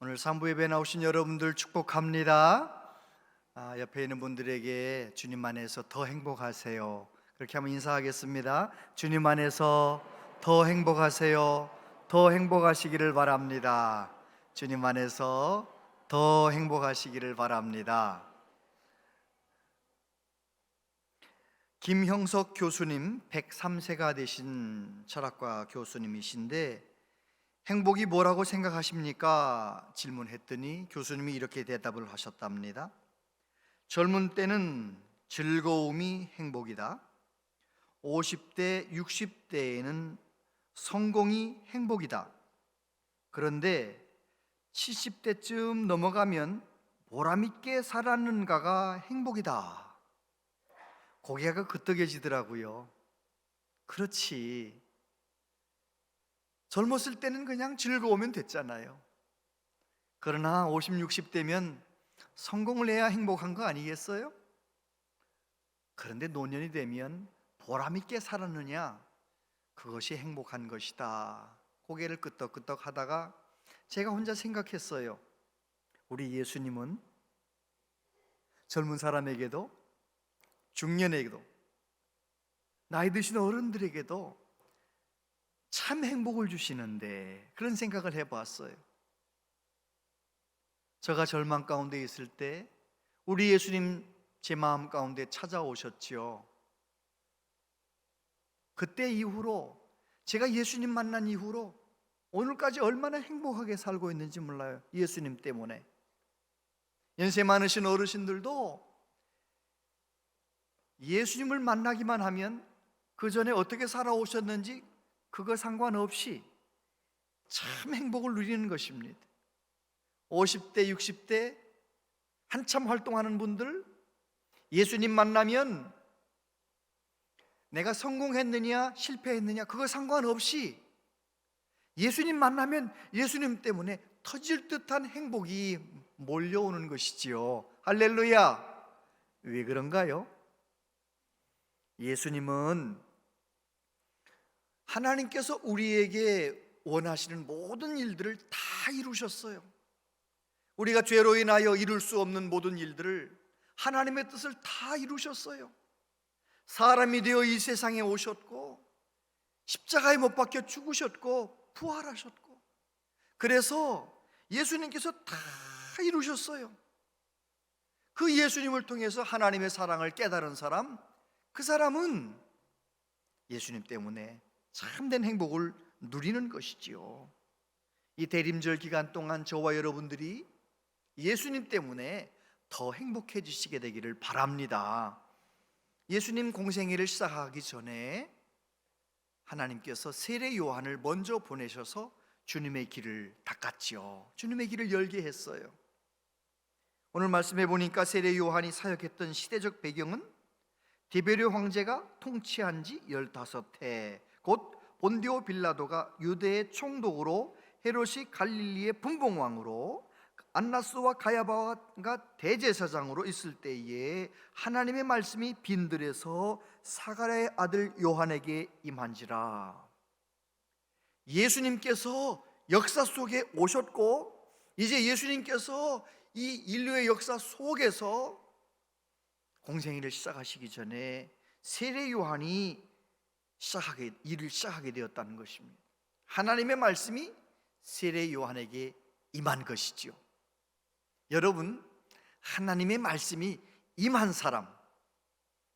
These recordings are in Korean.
오늘 산부 예배 나오신 여러분들 축복합니다. 옆에 있는 분들에게 주님 안에서 더 행복하세요, 그렇게 한번 인사하겠습니다. 주님 안에서 더 행복하세요. 더 행복하시기를 바랍니다. 주님 안에서 더 행복하시기를 바랍니다. 김형석 교수님, 103세가 되신 철학과 교수님이신데 행복이 뭐라고 생각하십니까? 질문했더니 교수님이 이렇게 대답을 하셨답니다. 젊은 때는 즐거움이 행복이다. 50대, 60대에는 성공이 행복이다. 그런데 70대쯤 넘어가면 보람있게 살았는가가 행복이다. 고개가 끄덕여지더라고요. 그렇지, 젊었을 때는 그냥 즐거우면 됐잖아요. 그러나 50, 60대면 성공을 해야 행복한 거 아니겠어요? 그런데 노년이 되면 보람있게 살았느냐, 그것이 행복한 것이다. 고개를 끄덕끄덕 하다가 제가 혼자 생각했어요. 우리 예수님은 젊은 사람에게도, 중년에게도, 나이 드신 어른들에게도 참 행복을 주시는데, 그런 생각을 해봤어요. 제가 절망 가운데 있을 때 우리 예수님 제 마음 가운데 찾아오셨지요. 그때 이후로, 제가 예수님 만난 이후로 오늘까지 얼마나 행복하게 살고 있는지 몰라요. 예수님 때문에. 연세 많으신 어르신들도 예수님을 만나기만 하면 그 전에 어떻게 살아오셨는지 그거 상관없이 참 행복을 누리는 것입니다. 50대, 60대 한참 활동하는 분들, 예수님 만나면 내가 성공했느냐 실패했느냐 그거 상관없이 예수님 만나면 예수님 때문에 터질 듯한 행복이 몰려오는 것이지요. 할렐루야. 왜 그런가요? 예수님은 하나님께서 우리에게 원하시는 모든 일들을 다 이루셨어요. 우리가 죄로 인하여 이룰 수 없는 모든 일들을 하나님의 뜻을 다 이루셨어요. 사람이 되어 이 세상에 오셨고 십자가에 못 박혀 죽으셨고 부활하셨고, 그래서 예수님께서 다 이루셨어요. 그 예수님을 통해서 하나님의 사랑을 깨달은 사람, 그 사람은 예수님 때문에 참된 행복을 누리는 것이지요. 이 대림절 기간 동안 저와 여러분들이 예수님 때문에 더 행복해지시게 되기를 바랍니다. 예수님 공생애를 시작하기 전에 하나님께서 세례 요한을 먼저 보내셔서 주님의 길을 닦았지요. 주님의 길을 열게 했어요. 오늘 말씀해 보니까 세례 요한이 사역했던 시대적 배경은 디베르 황제가 통치한 지 15해, 곧 본디오 빌라도가 유대의 총독으로, 헤롯이 갈릴리의 분봉왕으로, 안나스와 가야바가 대제사장으로 있을 때에 하나님의 말씀이 빈들에서 사가랴의 아들 요한에게 임한지라. 예수님께서 역사 속에 오셨고, 이제 예수님께서 이 인류의 역사 속에서 공생애를 시작하시기 전에 세례 요한이 일을 시작하게 되었다는 것입니다. 하나님의 말씀이 세례 요한에게 임한 것이지요. 여러분, 하나님의 말씀이 임한 사람,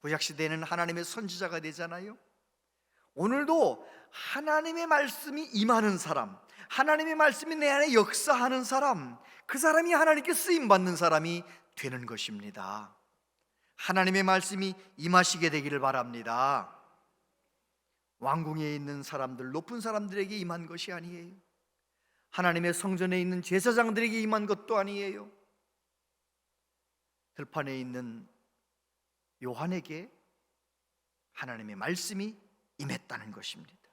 구약시대에는 하나님의 선지자가 되잖아요. 오늘도 하나님의 말씀이 임하는 사람, 하나님의 말씀이 내 안에 역사하는 사람, 그 사람이 하나님께 쓰임받는 사람이 되는 것입니다. 하나님의 말씀이 임하시게 되기를 바랍니다. 왕궁에 있는 사람들, 높은 사람들에게 임한 것이 아니에요. 하나님의 성전에 있는 제사장들에게 임한 것도 아니에요. 들판에 있는 요한에게 하나님의 말씀이 임했다는 것입니다.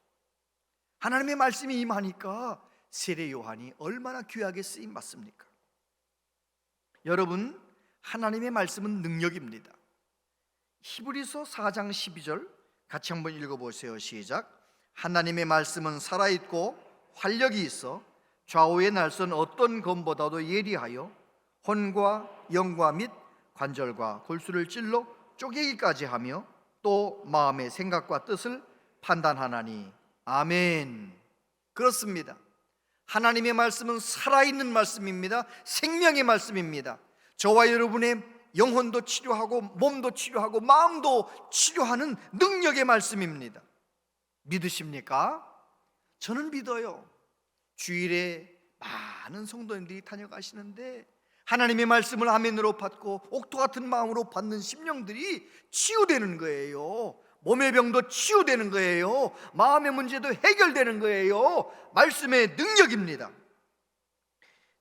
하나님의 말씀이 임하니까 세례 요한이 얼마나 귀하게 쓰임 받습니까? 여러분, 하나님의 말씀은 능력입니다. 히브리서 4장 12절 같이 한번 읽어보세요. 시작. 하나님의 말씀은 살아있고 활력이 있어 좌우의 날선 어떤 검보다도 예리하여 혼과 영과 및 관절과 골수를 찔러 쪼개기까지 하며 또 마음의 생각과 뜻을 판단하나니. 아멘. 그렇습니다. 하나님의 말씀은 살아있는 말씀입니다. 생명의 말씀입니다. 저와 여러분의 영혼도 치료하고 몸도 치료하고 마음도 치료하는 능력의 말씀입니다. 믿으십니까? 저는 믿어요. 주일에 많은 성도님들이 다녀가시는데 하나님의 말씀을 아멘으로 받고 옥토 같은 마음으로 받는 심령들이 치유되는 거예요. 몸의 병도 치유되는 거예요. 마음의 문제도 해결되는 거예요. 말씀의 능력입니다.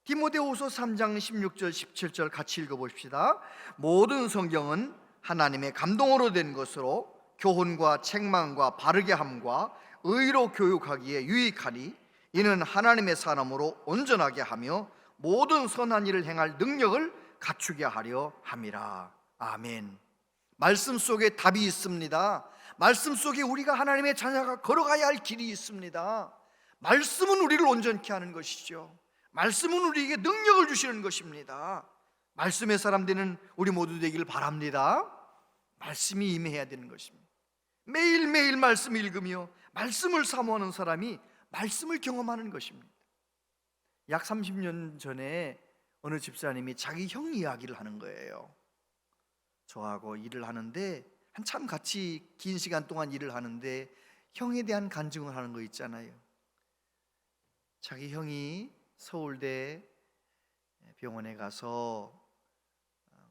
디모데후서 3장 16절 17절 같이 읽어봅시다. 모든 성경은 하나님의 감동으로 된 것으로 교훈과 책망과 바르게 함과 의로 교육하기에 유익하니 이는 하나님의 사람으로 온전하게 하며 모든 선한 일을 행할 능력을 갖추게 하려 함이라. 아멘. 말씀 속에 답이 있습니다. 말씀 속에 우리가 하나님의 자녀가 걸어가야 할 길이 있습니다. 말씀은 우리를 온전케 하는 것이죠. 말씀은 우리에게 능력을 주시는 것입니다. 말씀의 사람 되는 우리 모두 되기를 바랍니다. 말씀이 임해야 되는 것입니다. 매일매일 말씀 읽으며 말씀을 사모하는 사람이 말씀을 경험하는 것입니다. 약 30년 전에 어느 집사님이 자기 형 이야기를 하는 거예요. 저하고 일을 하는데 한참 같이 긴 시간 동안 일을 하는데 형에 대한 간증을 하는 거 있잖아요. 자기 형이 서울대 병원에 가서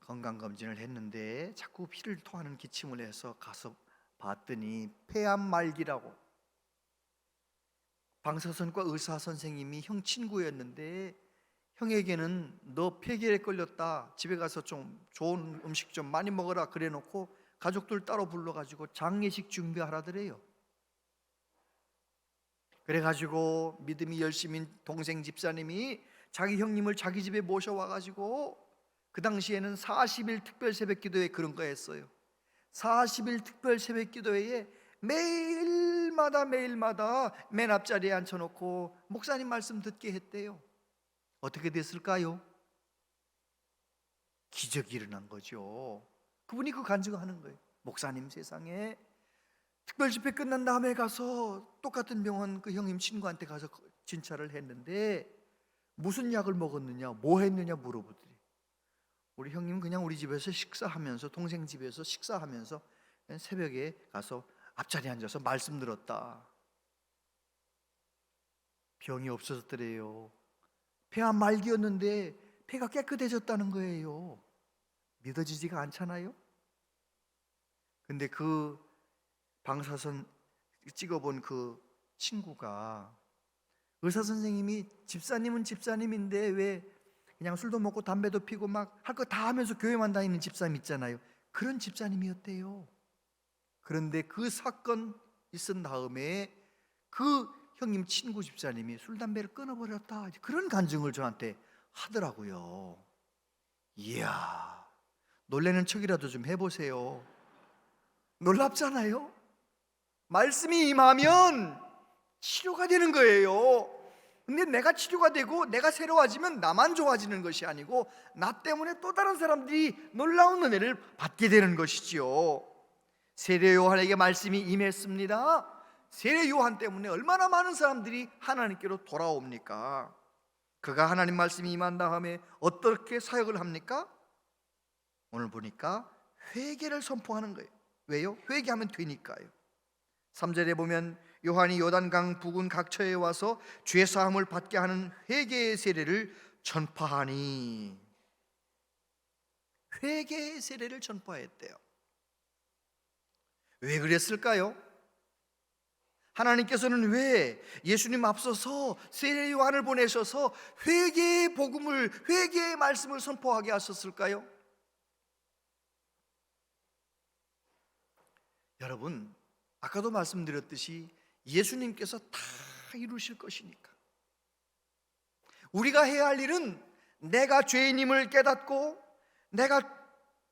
건강검진을 했는데 자꾸 피를 토하는 기침을 해서 가서 봤더니 폐암 말기라고. 방사선과 의사 선생님이 형 친구였는데 형에게는 너 폐결에 걸렸다, 집에 가서 좀 좋은 음식 좀 많이 먹어라 그래 놓고 가족들 따로 불러가지고 장례식 준비하라더래요. 그래가지고 믿음이 열심인 동생 집사님이 자기 형님을 자기 집에 모셔와가지고 그 당시에는 40일 특별 새벽 기도회 그런 거 했어요. 40일 특별 새벽 기도회에 매일마다 맨 앞자리에 앉혀놓고 목사님 말씀 듣게 했대요. 어떻게 됐을까요? 기적이 일어난 거죠. 그분이 그 간증하는 거예요. 목사님 세상에 특별 집회 끝난 다음에 가서 똑같은 병원 그 형님 친구한테 가서 진찰을 했는데 무슨 약을 먹었느냐 뭐 했느냐 물어보더니 우리 형님 그냥 우리 집에서 식사하면서 동생 집에서 식사하면서 새벽에 가서 앞자리에 앉아서 말씀 들었다. 병이 없어졌더래요. 폐암 말기였는데 폐가 깨끗해졌다는 거예요. 믿어지지가 않잖아요. 근데 그 방사선 찍어본 그 친구가 의사 선생님이 집사님은 집사님인데 왜 그냥 술도 먹고 담배도 피고 막 할 거 다 하면서 교회만 다니는 집사님 있잖아요. 그런 집사님이었대요. 그런데 그 사건 있은 다음에 그 형님 친구 집사님이 술 담배를 끊어버렸다 그런 간증을 저한테 하더라고요. 이야, 놀라는 척이라도 좀 해보세요. 놀랍잖아요. 말씀이 임하면 치료가 되는 거예요. 근데 내가 치료가 되고 내가 새로워지면 나만 좋아지는 것이 아니고 나 때문에 또 다른 사람들이 놀라운 은혜를 받게 되는 것이지요. 세례 요한에게 말씀이 임했습니다. 세례 요한 때문에 얼마나 많은 사람들이 하나님께로 돌아옵니까? 그가 하나님 말씀이 임한 다음에 어떻게 사역을 합니까? 오늘 보니까 회개를 선포하는 거예요. 왜요? 회개하면 되니까요. 3절에 보면 요한이 요단강 부근 각처에 와서 죄사함을 받게 하는 회개의 세례를 전파하니. 회개의 세례를 전파했대요. 왜 그랬을까요? 하나님께서는 왜 예수님 앞서서 세례 요한을 보내셔서 회개의 복음을, 회개의 말씀을 선포하게 하셨을까요? 여러분, 아까도 말씀드렸듯이 예수님께서 다 이루실 것이니까 우리가 해야 할 일은 내가 죄인임을 깨닫고 내가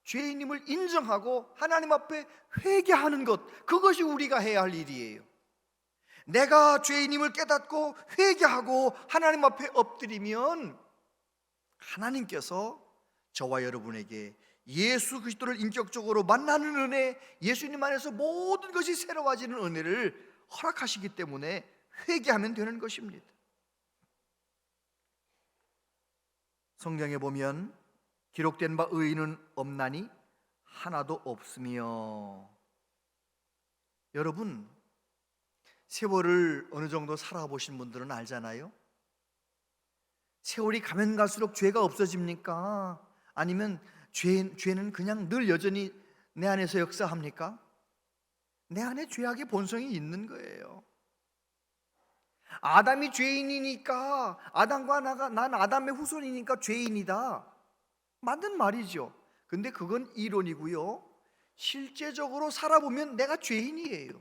죄인임을 인정하고 하나님 앞에 회개하는 것, 그것이 우리가 해야 할 일이에요. 내가 죄인임을 깨닫고 회개하고 하나님 앞에 엎드리면 하나님께서 저와 여러분에게 예수 그리스도를 인격적으로 만나는 은혜, 예수님 안에서 모든 것이 새로워지는 은혜를 허락하시기 때문에 회개하면 되는 것입니다. 성경에 보면 기록된 바 의인은 없나니 하나도 없으며, 여러분 세월을 어느 정도 살아보신 분들은 알잖아요. 세월이 가면 갈수록 죄가 없어집니까? 아니면 죄는 그냥 늘 여전히 내 안에서 역사합니까? 내 안에 죄악의 본성이 있는 거예요. 아담이 죄인이니까, 아담과 난 아담의 후손이니까 죄인이다, 맞는 말이죠. 근데 그건 이론이고요, 실제적으로 살아보면 내가 죄인이에요.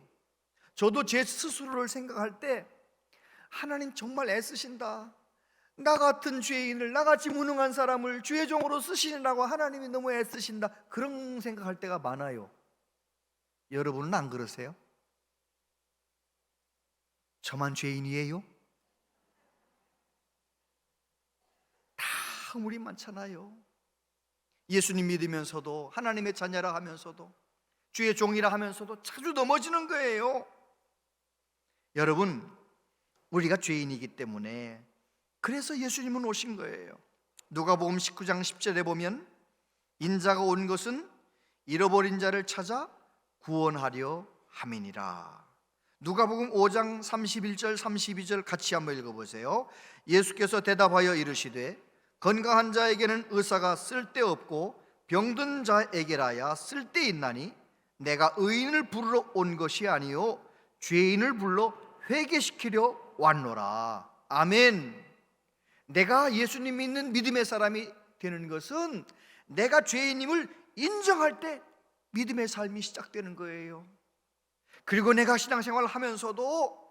저도 제 스스로를 생각할 때 하나님 정말 애쓰신다, 나 같은 죄인을, 나같이 무능한 사람을 주의 종으로 쓰시느라고 하나님이 너무 애쓰신다, 그런 생각할 때가 많아요. 여러분은 안 그러세요? 저만 죄인이에요? 다 허물이 많잖아요. 예수님 믿으면서도, 하나님의 자녀라 하면서도, 주의 종이라 하면서도 자주 넘어지는 거예요. 여러분, 우리가 죄인이기 때문에 그래서 예수님은 오신 거예요. 누가복음 19장 10절에 보면 인자가 온 것은 잃어버린 자를 찾아 구원하려 함이니라. 누가복음 5장 31절 32절 같이 한번 읽어보세요. 예수께서 대답하여 이르시되 건강한 자에게는 의사가 쓸데없고 병든 자에게라야 쓸데있나니 내가 의인을 부르러 온 것이 아니요 죄인을 불러 회개시키려 왔노라. 아멘. 내가 예수님 믿는 믿음의 사람이 되는 것은 내가 죄인임을 인정할 때 믿음의 삶이 시작되는 거예요. 그리고 내가 신앙생활을 하면서도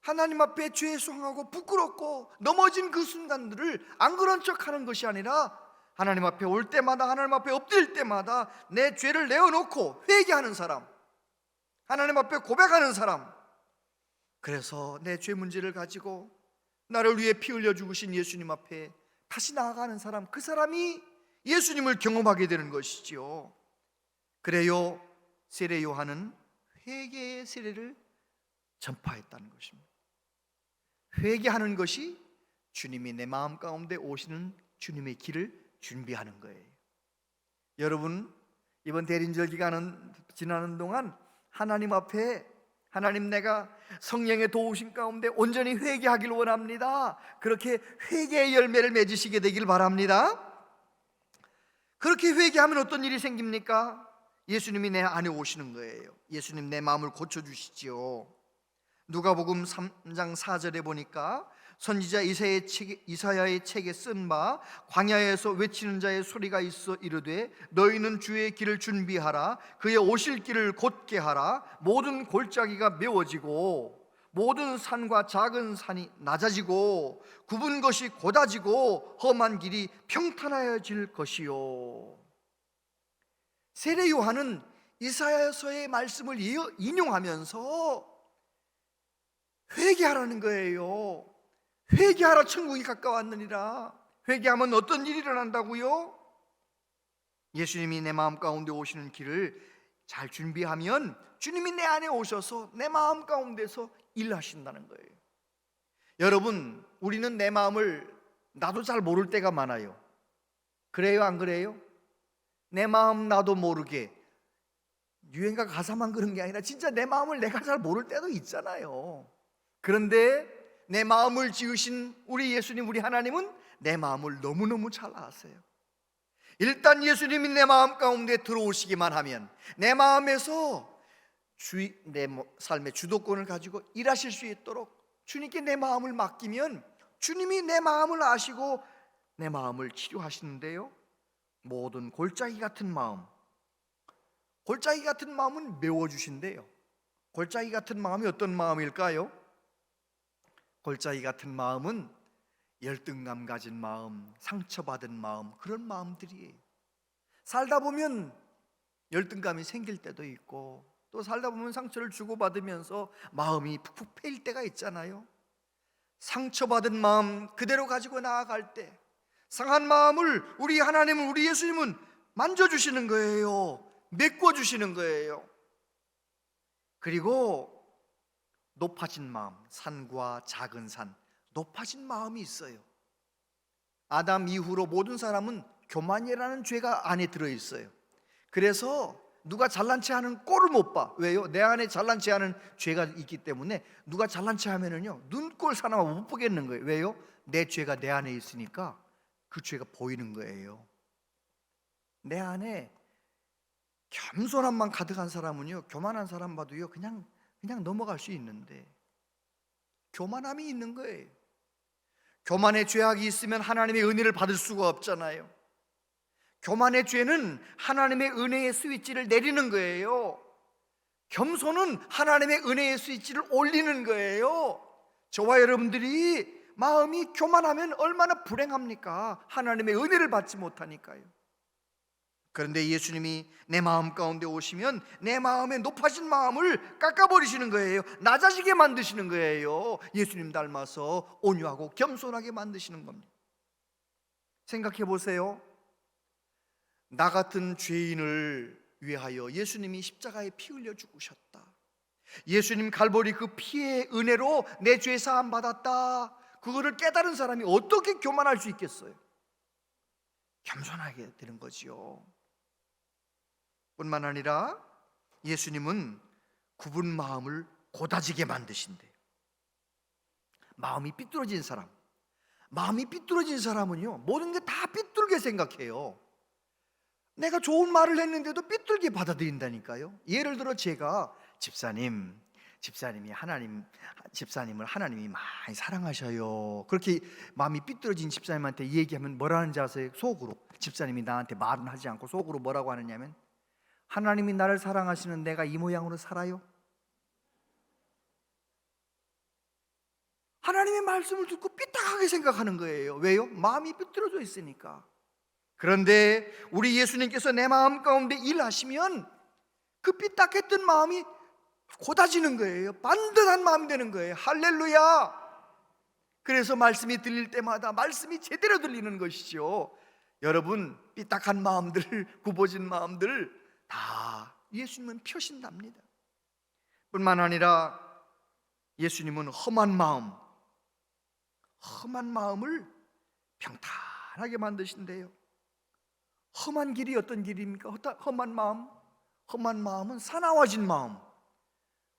하나님 앞에 죄에 수항하고 부끄럽고 넘어진 그 순간들을 안 그런 척하는 것이 아니라 하나님 앞에 올 때마다, 하나님 앞에 엎드릴 때마다 내 죄를 내어놓고 회개하는 사람, 하나님 앞에 고백하는 사람, 그래서 내 죄 문제를 가지고 나를 위해 피 흘려 죽으신 예수님 앞에 다시 나아가는 사람, 그 사람이 예수님을 경험하게 되는 것이지요. 그래요, 세례 요한은 회개의 세례를 전파했다는 것입니다. 회개하는 것이 주님이 내 마음 가운데 오시는 주님의 길을 준비하는 거예요. 여러분, 이번 대린절 기간은 지나는 동안 하나님 앞에, 하나님 내가 성령의 도우심 가운데 온전히 회개하길 원합니다, 그렇게 회개의 열매를 맺으시게 되길 바랍니다. 그렇게 회개하면 어떤 일이 생깁니까? 예수님이 내 안에 오시는 거예요. 예수님 내 마음을 고쳐주시지요. 누가복음 3장 4절에 보니까 선지자 이사야의 책에 쓴 바 광야에서 외치는 자의 소리가 있어 이르되 너희는 주의 길을 준비하라, 그의 오실 길을 곧게 하라. 모든 골짜기가 메워지고 모든 산과 작은 산이 낮아지고 굽은 것이 곧아지고 험한 길이 평탄하여질 것이요. 세례 요한은 이사야서의 말씀을 인용하면서 회개하라는 거예요. 회개하라, 천국이 가까웠느니라. 회개하면 어떤 일이 일어난다고요? 예수님이 내 마음 가운데 오시는 길을 잘 준비하면 주님이 내 안에 오셔서 내 마음 가운데서 일하신다는 거예요. 여러분, 우리는 내 마음을 나도 잘 모를 때가 많아요. 그래요, 안 그래요? 내 마음 나도 모르게, 유행가 가사만 그런 게 아니라 진짜 내 마음을 내가 잘 모를 때도 있잖아요. 그런데 내 마음을 지으신 우리 예수님, 우리 하나님은 내 마음을 너무너무 잘 아세요. 일단 예수님이 내 마음 가운데 들어오시기만 하면 내 마음에서 내 삶의 주도권을 가지고 일하실 수 있도록 주님께 내 마음을 맡기면 주님이 내 마음을 아시고 내 마음을 치료하시는데요, 모든 골짜기 같은 마음, 골짜기 같은 마음은 메워주신대요. 골짜기 같은 마음이 어떤 마음일까요? 골짜기 같은 마음은 열등감 가진 마음, 상처받은 마음, 그런 마음들이에요. 살다 보면 열등감이 생길 때도 있고 또 살다 보면 상처를 주고받으면서 마음이 푹푹 패일 때가 있잖아요. 상처받은 마음 그대로 가지고 나아갈 때 상한 마음을 우리 하나님은, 우리 예수님은 만져주시는 거예요. 메꿔주시는 거예요. 그리고 높아진 마음, 산과 작은 산, 높아진 마음이 있어요. 아담 이후로 모든 사람은 교만이라는 죄가 안에 들어있어요. 그래서 누가 잘난 체 하는 꼴을 못 봐. 왜요? 내 안에 잘난 체 하는 죄가 있기 때문에 누가 잘난 체 하면은요, 눈꼴 사나마 못 보겠는 거예요. 왜요? 내 죄가 내 안에 있으니까 그 죄가 보이는 거예요. 내 안에 겸손함만 가득한 사람은요, 교만한 사람 봐도요 그냥 넘어갈 수 있는데, 교만함이 있는 거예요. 교만의 죄악이 있으면 하나님의 은혜를 받을 수가 없잖아요. 교만의 죄는 하나님의 은혜의 스위치를 내리는 거예요. 겸손은 하나님의 은혜의 스위치를 올리는 거예요. 저와 여러분들이 마음이 교만하면 얼마나 불행합니까? 하나님의 은혜를 받지 못하니까요. 그런데 예수님이 내 마음 가운데 오시면 내 마음의 높아진 마음을 깎아버리시는 거예요. 낮아지게 만드시는 거예요. 예수님 닮아서 온유하고 겸손하게 만드시는 겁니다. 생각해 보세요. 나 같은 죄인을 위하여 예수님이 십자가에 피 흘려 죽으셨다. 예수님 갈보리 그 피의 은혜로 내 죄 사함 받았다. 그거를 깨달은 사람이 어떻게 교만할 수 있겠어요? 겸손하게 되는 거지요. 뿐만 아니라 예수님은 굽은 마음을 고다지게 만드신대요. 마음이 삐뚤어진 사람은요, 모든 게 다 삐뚤게 생각해요. 내가 좋은 말을 했는데도 삐뚤게 받아들인다니까요. 예를 들어 제가 집사님을 하나님이 많이 사랑하셔요, 그렇게 마음이 삐뚤어진 집사님한테 얘기하면 뭐라는지 아세요? 속으로, 집사님이 나한테 말은 하지 않고 속으로 뭐라고 하느냐면, 하나님이 나를 사랑하시는 내가 이 모양으로 살아요? 하나님의 말씀을 듣고 삐딱하게 생각하는 거예요. 왜요? 마음이 삐뚤어져 있으니까. 그런데 우리 예수님께서 내 마음 가운데 일하시면 그 삐딱했던 마음이 고다지는 거예요. 반듯한 마음이 되는 거예요. 할렐루야. 그래서 말씀이 들릴 때마다 말씀이 제대로 들리는 것이죠. 여러분, 삐딱한 마음들, 굽어진 마음들 다 예수님은 펴신답니다. 뿐만 아니라 예수님은 험한 마음을 평탄하게 만드신대요. 험한 길이 어떤 길입니까? 험한 마음은 사나워진 마음.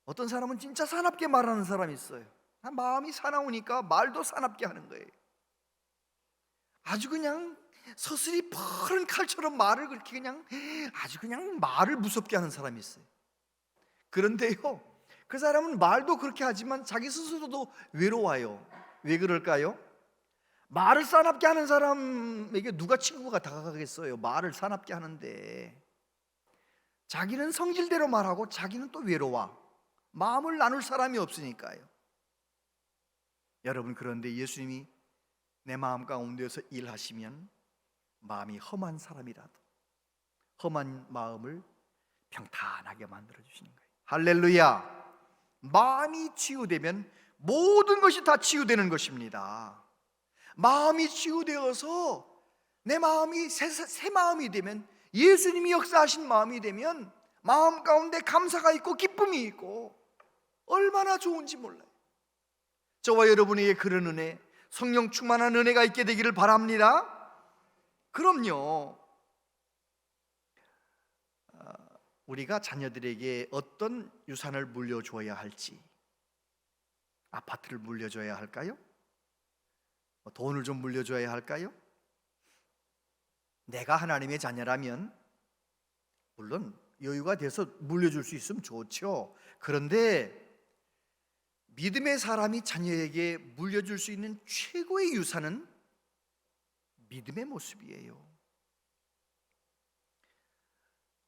어떤 사람은 진짜 사납게 말하는 사람이 있어요. 마음이 사나우니까 말도 사납게 하는 거예요. 아주 그냥 서슬이 푸른 칼처럼 말을 그렇게 아주 말을 무섭게 하는 사람이 있어요. 그런데요, 그 사람은 말도 그렇게 하지만 자기 스스로도 외로워요. 왜 그럴까요? 말을 사납게 하는 사람에게 누가 친구가 다가가겠어요? 말을 사납게 하는데 자기는 성질대로 말하고 자기는 또 외로워. 마음을 나눌 사람이 없으니까요. 여러분, 그런데 예수님이 내 마음 가운데서 일하시면 마음이 험한 사람이라도 험한 마음을 평탄하게 만들어 주시는 거예요. 할렐루야. 마음이 치유되면 모든 것이 다 치유되는 것입니다. 마음이 치유되어서 내 마음이 새 마음이 되면, 예수님이 역사하신 마음이 되면 마음 가운데 감사가 있고 기쁨이 있고 얼마나 좋은지 몰라요. 저와 여러분에게 그런 은혜, 성령 충만한 은혜가 있게 되기를 바랍니다. 그럼요. 우리가 자녀들에게 어떤 유산을 물려줘야 할지, 아파트를 물려줘야 할까요? 돈을 좀 물려줘야 할까요? 내가 하나님의 자녀라면 물론 여유가 돼서 물려줄 수 있으면 좋죠. 그런데 믿음의 사람이 자녀에게 물려줄 수 있는 최고의 유산은 믿음의 모습이에요.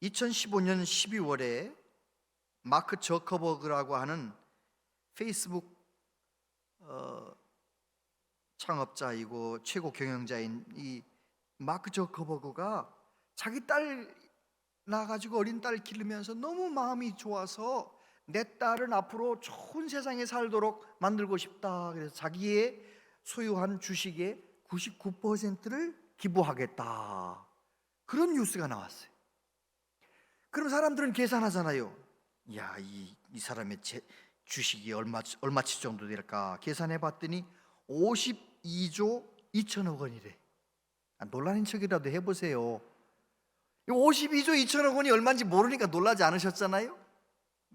2015년 12월에 마크 저커버그라고 하는 페이스북 창업자이고 최고 경영자인 이 마크 저커버그가 자기 딸 낳아가지고 어린 딸 기르면서 너무 마음이 좋아서 내 딸은 앞으로 좋은 세상에 살도록 만들고 싶다. 그래서 자기의 소유한 주식의 99%를 기부하겠다. 그런 뉴스가 나왔어요. 그럼 사람들은 계산하잖아요. 야, 이 사람의 주식이 얼마치 정도 될까? 계산해 봤더니 52조 2천억 원이래. 놀라는 척이라도 해보세요. 52조 2천억 원이 얼마인지 모르니까 놀라지 않으셨잖아요?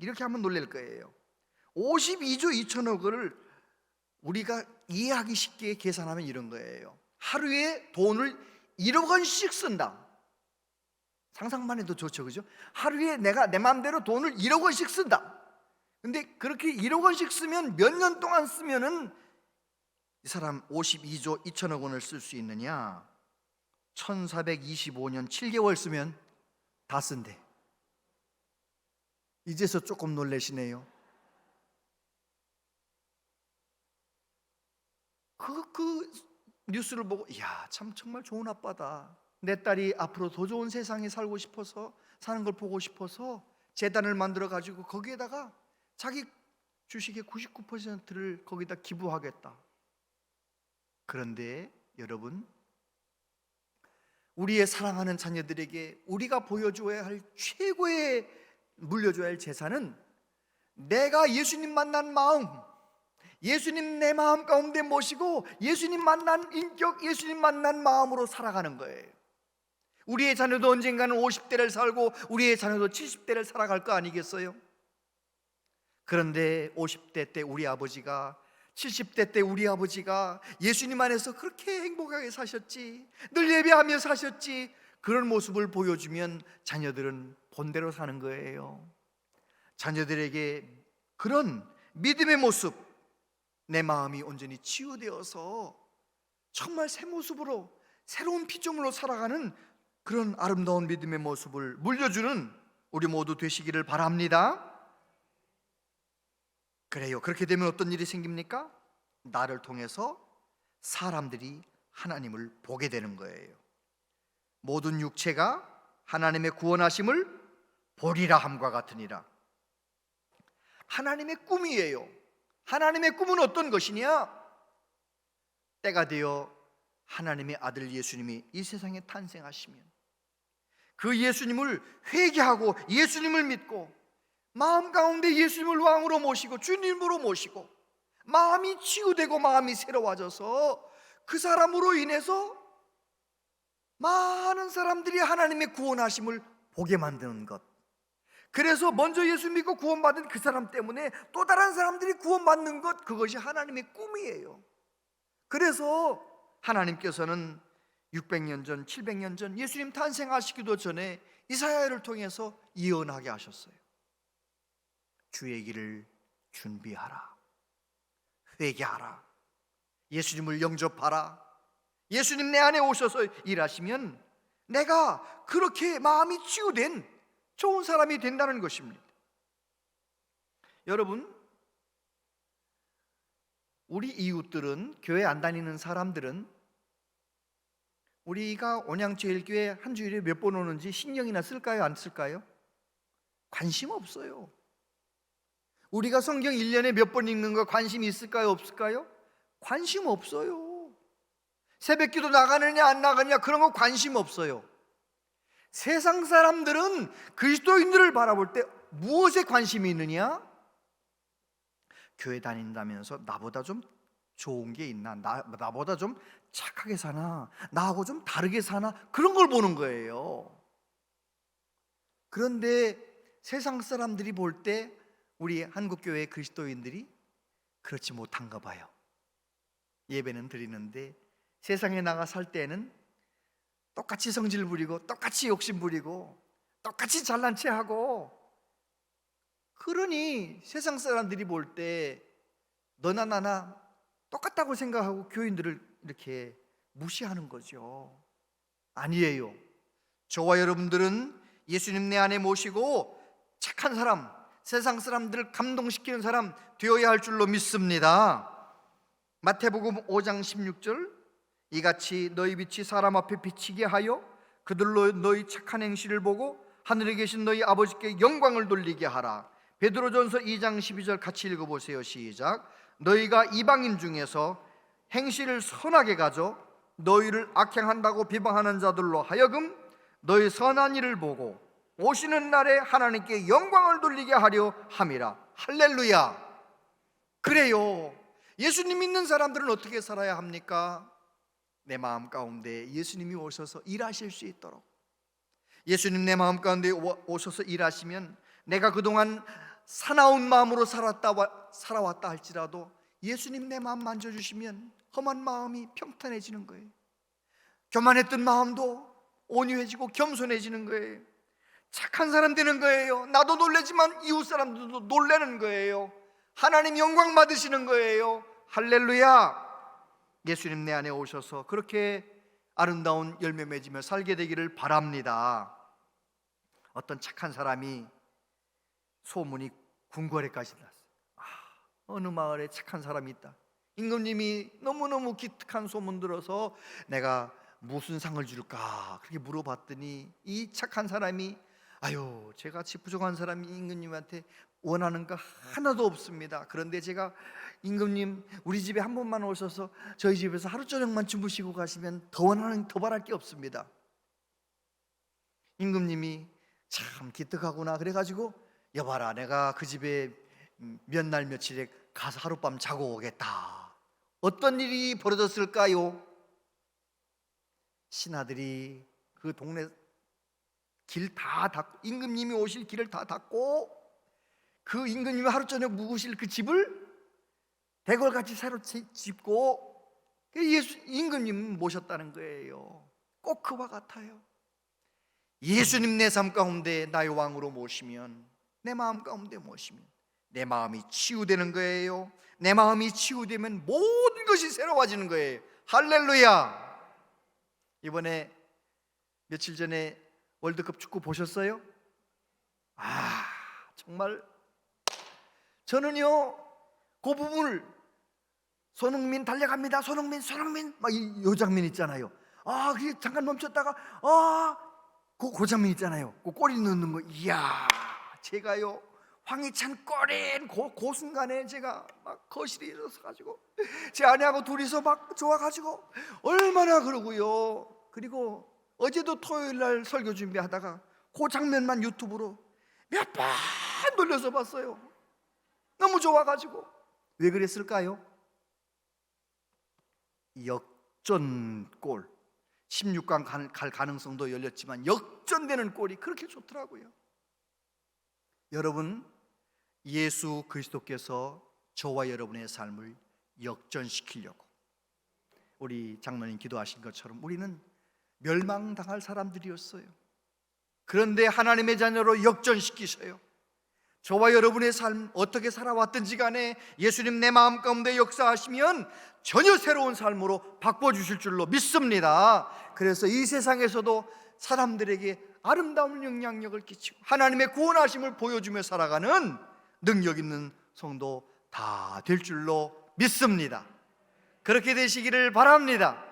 이렇게 하면 놀랄 거예요. 52조 2천억 원을 우리가 이해하기 쉽게 계산하면 이런 거예요. 하루에 돈을 1억 원씩 쓴다. 상상만 해도 좋죠, 그죠? 하루에 내가 내 마음대로 돈을 1억 원씩 쓴다. 근데 그렇게 1억 원씩 쓰면 몇 년 동안 쓰면은 이 사람 52조 2천억 원을 쓸 수 있느냐? 1425년 7개월 쓰면 다 쓴대. 이제서 조금 놀라시네요. 그 뉴스를 보고 이야, 참 정말 좋은 아빠다. 내 딸이 앞으로 더 좋은 세상에 살고 싶어서, 사는 걸 보고 싶어서 재단을 만들어 가지고 거기에다가 자기 주식의 99%를 거기다 기부하겠다. 그런데 여러분, 우리의 사랑하는 자녀들에게 우리가 보여줘야 할 최고의 물려줘야 할 재산은 내가 예수님 만난 마음, 예수님 내 마음 가운데 모시고 예수님 만난 인격, 예수님 만난 마음으로 살아가는 거예요. 우리의 자녀도 언젠가는 50대를 살고 우리의 자녀도 70대를 살아갈 거 아니겠어요? 그런데 50대 때 우리 아버지가, 70대 때 우리 아버지가 예수님 안에서 그렇게 행복하게 사셨지, 늘 예배하며 사셨지, 그런 모습을 보여주면 자녀들은 본대로 사는 거예요. 자녀들에게 그런 믿음의 모습, 내 마음이 온전히 치유되어서 정말 새 모습으로, 새로운 피조물로 살아가는 그런 아름다운 믿음의 모습을 물려주는 우리 모두 되시기를 바랍니다. 그래요. 그렇게 되면 어떤 일이 생깁니까? 나를 통해서 사람들이 하나님을 보게 되는 거예요. 모든 육체가 하나님의 구원하심을 보리라 함과 같으니라. 하나님의 꿈이에요. 하나님의 꿈은 어떤 것이냐? 때가 되어 하나님의 아들 예수님이 이 세상에 탄생하시면 그 예수님을 회개하고 예수님을 믿고 마음 가운데 예수님을 왕으로 모시고 주님으로 모시고 마음이 치유되고 마음이 새로워져서 그 사람으로 인해서 많은 사람들이 하나님의 구원하심을 보게 만드는 것. 그래서 먼저 예수 믿고 구원받은 그 사람 때문에 또 다른 사람들이 구원받는 것, 그것이 하나님의 꿈이에요. 그래서 하나님께서는 600년 전, 700년 전 예수님 탄생하시기도 전에 이사야를 통해서 예언하게 하셨어요. 주의 길을 준비하라, 회개하라, 예수님을 영접하라. 예수님 내 안에 오셔서 일하시면 내가 그렇게 마음이 치유된 좋은 사람이 된다는 것입니다. 여러분, 우리 이웃들은, 교회 안 다니는 사람들은 우리가 온양제일교회 한 주일에 몇 번 오는지 신경이나 쓸까요? 안 쓸까요? 관심 없어요. 우리가 성경 1년에 몇 번 읽는 거 관심이 있을까요? 없을까요? 관심 없어요. 새벽기도 나가느냐 안 나가느냐 그런 거 관심 없어요. 세상 사람들은 그리스도인들을 바라볼 때 무엇에 관심이 있느냐? 교회 다닌다면서 나보다 좀 좋은 게 있나? 나보다 좀 착하게 사나? 나하고 좀 다르게 사나? 그런 걸 보는 거예요. 그런데 세상 사람들이 볼 때 우리 한국교회 그리스도인들이 그렇지 못한가 봐요. 예배는 드리는데 세상에 나가 살 때는 똑같이 성질 부리고 똑같이 욕심 부리고 똑같이 잘난 체 하고, 그러니 세상 사람들이 볼 때 너나 나나 똑같다고 생각하고 교인들을 이렇게 무시하는 거죠. 아니에요. 저와 여러분들은 예수님 내 안에 모시고 착한 사람, 세상 사람들을 감동시키는 사람 되어야 할 줄로 믿습니다. 마태복음 5장 16절, 이같이 너희 빛이 사람 앞에 비치게 하여 그들로 너희 착한 행실을 보고 하늘에 계신 너희 아버지께 영광을 돌리게 하라. 베드로전서 2장 12절 같이 읽어보세요. 시작. 너희가 이방인 중에서 행실을 선하게 가져 너희를 악행한다고 비방하는 자들로 하여금 너희 선한 일을 보고 오시는 날에 하나님께 영광을 돌리게 하려 함이라. 할렐루야. 그래요. 예수님 믿는 사람들은 어떻게 살아야 합니까? 내 마음 가운데 예수님이 오셔서 일하실 수 있도록. 예수님 내 마음 가운데 오셔서 일하시면 내가 그동안 사나운 마음으로 살아왔다 할지라도 예수님 내 마음 만져주시면 험한 마음이 평탄해지는 거예요. 교만했던 마음도 온유해지고 겸손해지는 거예요. 착한 사람 되는 거예요. 나도 놀라지만 이웃 사람들도 놀라는 거예요. 하나님 영광 받으시는 거예요. 할렐루야. 예수님 내 안에 오셔서 그렇게 아름다운 열매 맺으며 살게 되기를 바랍니다. 어떤 착한 사람이 소문이 궁궐에까지 났어요. 어느 마을에 착한 사람이 있다. 임금님이 너무너무 기특한 소문 들어서 내가 무슨 상을 줄까 그렇게 물어봤더니 이 착한 사람이 아유, 제같이 부족한 사람이 임금님한테 원하는 거 하나도 없습니다. 그런데 제가 임금님 우리 집에 한 번만 오셔서 저희 집에서 하루 저녁만 주무시고 가시면 더 바랄 게 없습니다. 임금님이 참 기특하구나 그래가지고 여봐라, 내가 그 집에 몇 날 며칠에 가서 하룻밤 자고 오겠다. 어떤 일이 벌어졌을까요? 신하들이 그 동네 길 다 닫고, 임금님이 오실 길을 다 닫고 그 임금님이 하루 저녁 묵으실 그 집을 대궐같이 새로 짓고 임금님 모셨다는 거예요. 꼭 그와 같아요. 예수님 내 삶 가운데 나의 왕으로 모시면, 내 마음 가운데 모시면 내 마음이 치유되는 거예요. 내 마음이 치유되면 모든 것이 새로워지는 거예요. 할렐루야. 이번에 며칠 전에 월드컵 축구 보셨어요? 정말 저는요 그 부분을 손흥민 달려갑니다. 손흥민 막 이 장면 있잖아요. 그게 잠깐 멈췄다가 그 장면 있잖아요. 그 골이 넣는 거. 이야, 제가요 황희찬 골인 그 순간에 제가 막 거실에 일어서 가지고 제 아내하고 둘이서 막 좋아가지고 얼마나 그러고요. 그리고 어제도 토요일 날 설교 준비하다가 그 장면만 유튜브로 몇 번 돌려서 봤어요. 너무 좋아가지고. 왜 그랬을까요? 역전골, 16강 갈 가능성도 열렸지만 역전되는 골이 그렇게 좋더라고요. 여러분, 예수 그리스도께서 저와 여러분의 삶을 역전시키려고 우리 장로님 기도하신 것처럼 우리는 멸망당할 사람들이었어요. 그런데 하나님의 자녀로 역전시키셔요. 저와 여러분의 삶 어떻게 살아왔든지 간에 예수님 내 마음 가운데 역사하시면 전혀 새로운 삶으로 바꿔주실 줄로 믿습니다. 그래서 이 세상에서도 사람들에게 아름다운 영향력을 끼치고 하나님의 구원하심을 보여주며 살아가는 능력 있는 성도 다 될 줄로 믿습니다. 그렇게 되시기를 바랍니다.